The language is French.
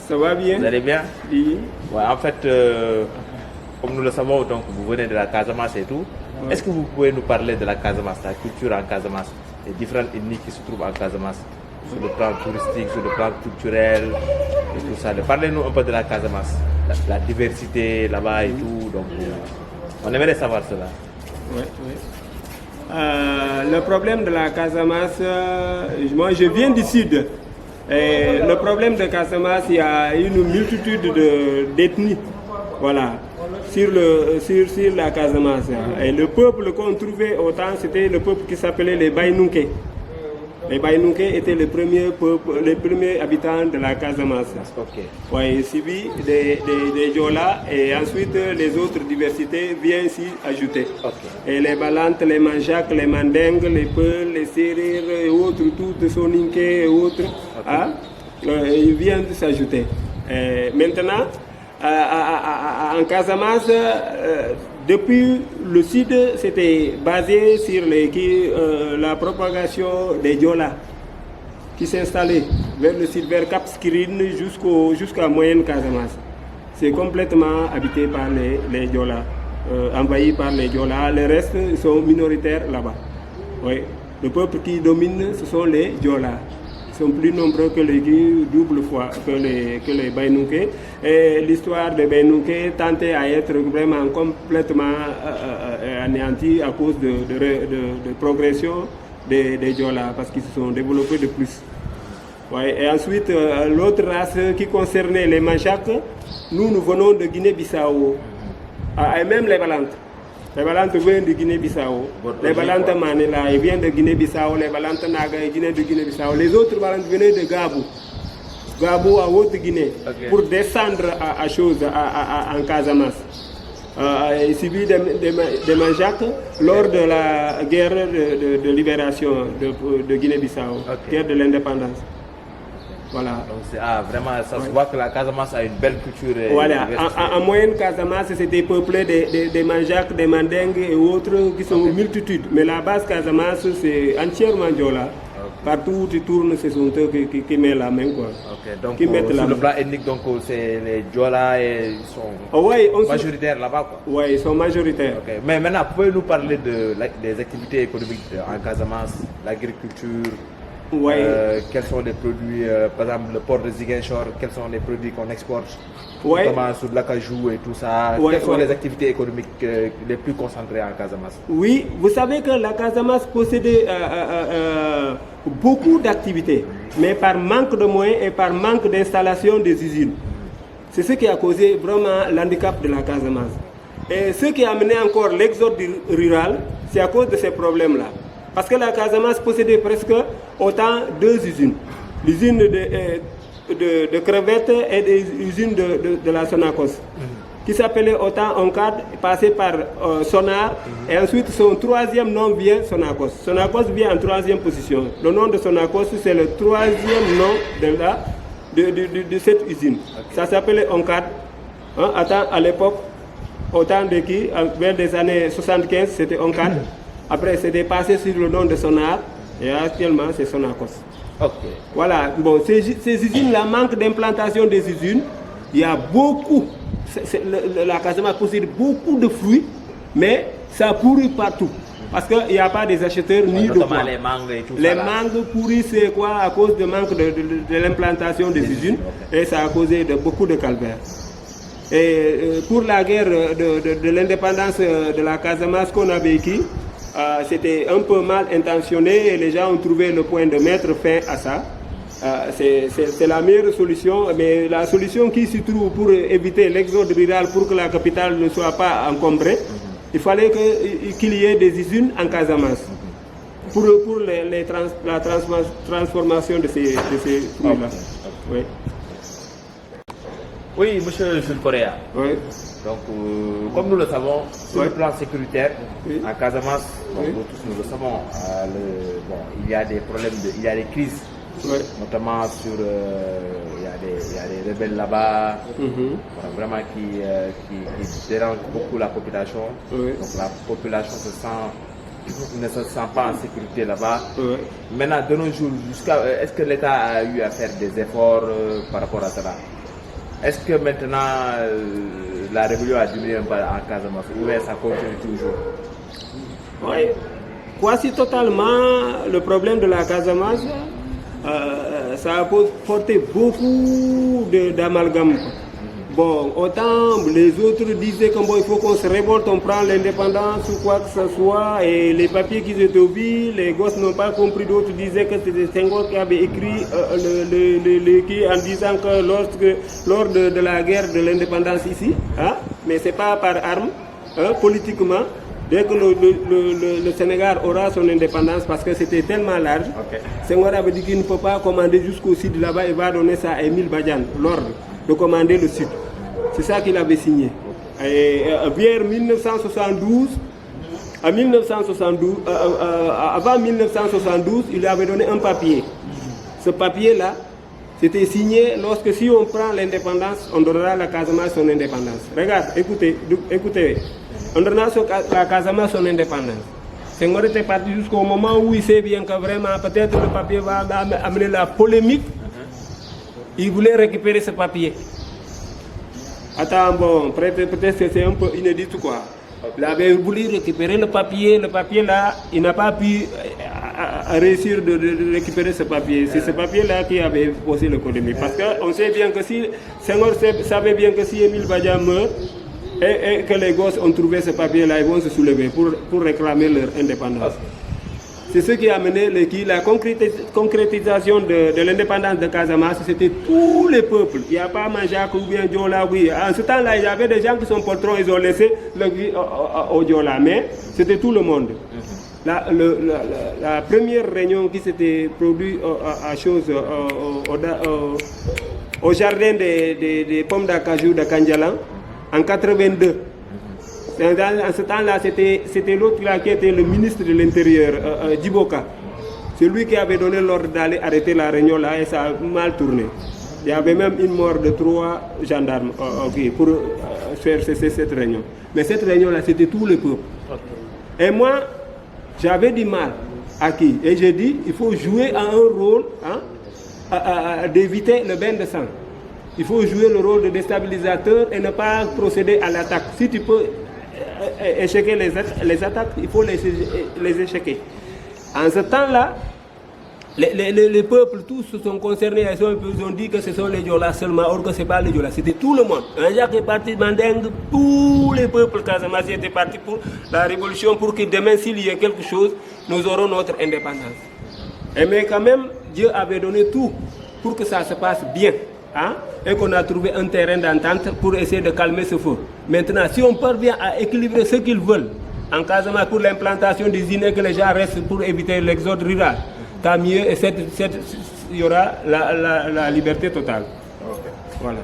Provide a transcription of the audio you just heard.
Ça va bien? Vous allez bien? Oui. Ouais, en fait, comme nous le savons, donc, vous venez de la Casamance et tout. Ouais. Est-ce que vous pouvez nous parler de la Casamance, la culture en Casamance, les différentes ethnies qui se trouvent en Casamance, sur le plan touristique, sur le plan culturel et tout ça? Parlez-nous un peu de la Casamance, la diversité là-bas et tout. Donc, on aimerait savoir cela. Oui, oui. Le problème de la Casamance, moi je viens du sud. Et le problème de Casamance, il y a une multitude d'ethnies. Voilà. Sur la Casamance. Et le peuple qu'on trouvait autant, c'était le peuple qui s'appelait les Baïnouké. Les Baïnouké étaient les premiers habitants de la Casamance. Okay. Ouais, suivi des Diola, et ensuite les autres diversités viennent s'y ajouter. Okay. Et les Balantes, les Manjacs, les Mandingues, les Peuls, les Sérères et autres, tout de Soninké et autres, okay. Ils viennent s'ajouter. Maintenant, en Casamance, depuis le sud, c'était basé sur la propagation des Diola qui s'installaient vers le sud, vers Cap Skirring jusqu'à Moyenne Casamance. C'est complètement habité par les Diola, envahi par les Diola. Les restes sont minoritaires là-bas. Oui. Le peuple qui domine, ce sont les Diola. Ils sont plus nombreux que les double fois que les Baïnouké. Et l'histoire des Baïnouké tentait à être vraiment complètement anéantie à cause de progression des Diola, parce qu'ils se sont développés de plus. Ouais. Et ensuite, l'autre race qui concernait les Manchacs, nous venons de Guinée-Bissau. Et même les Balantes. Les Balantes viennent de Guinée-Bissau. Les Balantes Manela, ils viennent de Guinée-Bissau. Les Balantes Naga, ils viennent de Guinée-Bissau. Les autres Balantes venaient de Gabou. Gabou à Haute-Guinée. Okay. Pour descendre en Casamance. Suivi des Manjacs lors de la guerre de libération de Guinée-Bissau, okay. Guerre de l'indépendance. Voilà. Donc vraiment, ça se voit que la Casamance a une belle culture. Voilà. En moyenne, Casamance, c'était peuplé des Manjacs, des Mandingues et autres qui sont multitudes. Mais la base Casamance, c'est entièrement Diola. Okay. Partout où tu tournes, ce sont eux qui mettent la main. Quoi. Okay. Donc, sur le plan ethnique, c'est les Diola et ils sont majoritaires là-bas. Oui, ils sont majoritaires. Okay. Mais maintenant, pouvez-nous parler des activités économiques en Casamance, l'agriculture? Ouais. Quels sont les produits, par exemple le port de Ziguinchor, quels sont les produits qu'on exporte, ouais. Notamment sur l'acajou et tout ça, ouais, quelles sont les activités économiques les plus concentrées en Casamance? Oui, vous savez que la Casamance possédait beaucoup d'activités, mais par manque de moyens et par manque d'installation des usines. C'est ce qui a causé vraiment l'handicap de la Casamance. Et ce qui a amené encore l'exode rural, c'est à cause de ces problèmes-là. Parce que la Casamance possédait presque autant deux usines. L'usine de crevettes et des usines de la Sonacos, qui s'appelait autant Oncad, passé par Sonar, et ensuite son troisième nom vient Sonacos. Sonacos vient en troisième position. Le nom de Sonacos, c'est le troisième nom de cette usine. Okay. Ça s'appelait Oncad. À l'époque, autant de qui, vers les années 75, c'était Oncad. Après, c'est dépassé sur le nom de Sonar, et actuellement, c'est Sonacos. Okay. Voilà, bon, ces usines-là manquent d'implantation des usines. Il y a beaucoup, la Casamance possède beaucoup de fruits, mais ça pourrit partout. Parce qu'il n'y a pas des acheteurs ni de quoi. Les mangues et tout ça. Les mangues pourrissent, c'est quoi? À cause du manque de l'implantation des usines, okay. Et ça a causé beaucoup de calvaires. Et pour la guerre de l'indépendance de la Casamance qu'on a vécue, c'était un peu mal intentionné et les gens ont trouvé le point de mettre fin à ça. C'est la meilleure solution, mais la solution qui se trouve pour éviter l'exode rural, pour que la capitale ne soit pas encombrée, il fallait qu'il y ait des usines en Casamance pour la transformation de ces fruits-là. Oui. Oui, monsieur Jules Correa. Oui. Donc, comme nous le savons, sur le plan sécuritaire, oui. En Casamance, bon, nous tous nous le savons, il y a des problèmes, il y a des crises, oui. Notamment sur, il y a des rebelles là-bas, vraiment qui dérangent beaucoup la population. Oui. Donc la population ne se sent pas en sécurité là-bas. Oui. Maintenant, de nos jours, est-ce que l'État a eu à faire des efforts par rapport à cela? Est-ce que maintenant la rébellion a diminué un peu en Casamance ou bien ça continue toujours? Oui, quasi totalement le problème de la Casamance, ça a porté beaucoup d'amalgame. Bon, autant les autres disaient qu'il faut qu'on se révolte, on prend l'indépendance ou quoi que ce soit, et les papiers qu'ils étaient vus, les gosses n'ont pas compris, d'autres disaient que c'était Senghor qui avait écrit en disant que lors de la guerre de l'indépendance ici, hein, mais c'est pas par arme, hein, politiquement, dès que le Sénégal aura son indépendance, parce que c'était tellement large, Senghor avait dit qu'il ne peut pas commander jusqu'au sud là-bas, il va donner ça à Émile Badiane, l'ordre de commander le sud. C'est ça qu'il avait signé. Et vers 1972, avant 1972, il avait donné un papier. Ce papier-là, c'était signé lorsque si on prend l'indépendance, on donnera la Casamance son indépendance. Regarde, écoutez, on donnera la Casamance son indépendance. Senghor était parti jusqu'au moment où il sait bien que vraiment, peut-être le papier va amener la polémique. Il voulait récupérer ce papier. Attends, bon, peut-être que c'est un peu inédit ou quoi. Il avait voulu récupérer le papier là, il n'a pas pu réussir de récupérer ce papier. C'est ce papier-là qui avait posé le polémique. Parce qu'on sait bien que si Senghor savait bien que si Émile Badiane meurt et que les gosses ont trouvé ce papier-là, ils vont se soulever pour réclamer leur indépendance. C'est ce qui a amené la concrétisation de l'indépendance de Casamance. C'était tous les peuples. Il n'y a pas Manjak ou bien Diola. Oui. En ce temps-là, il y avait des gens qui sont patrons, ils ont laissé le vie au Diola. Mais c'était tout le monde. La première réunion qui s'était produite au jardin des pommes d'acajou de Kandjalan en 82. En ce temps-là, c'était l'autre là qui était le ministre de l'Intérieur, Djiboka. C'est lui qui avait donné l'ordre d'aller arrêter la réunion là et ça a mal tourné. Il y avait même une mort de 3 gendarmes pour faire cesser cette réunion. Mais cette réunion-là, c'était tout le peuple. Et moi, j'avais du mal à qui? Et j'ai dit, il faut jouer un rôle d'éviter le bain de sang. Il faut jouer le rôle de déstabilisateur et ne pas procéder à l'attaque. Si tu peux échequer les attaques, il faut les échequer. En ce temps-là, les peuples tous se sont concernés, ils ont dit que ce sont les Diola seulement, or que ce n'est pas les Diola, c'était tout le monde. Un Jacques est parti, Mandeng, tous les peuples Casamance étaient partis pour la révolution, pour que demain, s'il y a quelque chose, nous aurons notre indépendance. Mais quand même, Dieu avait donné tout pour que ça se passe bien. Hein, et qu'on a trouvé un terrain d'entente pour essayer de calmer ce feu. Maintenant, si on parvient à équilibrer ce qu'ils veulent en Casamance pour l'implantation des îles et que les gens restent pour éviter l'exode rural, tant mieux et il y aura la liberté totale. Okay. Voilà.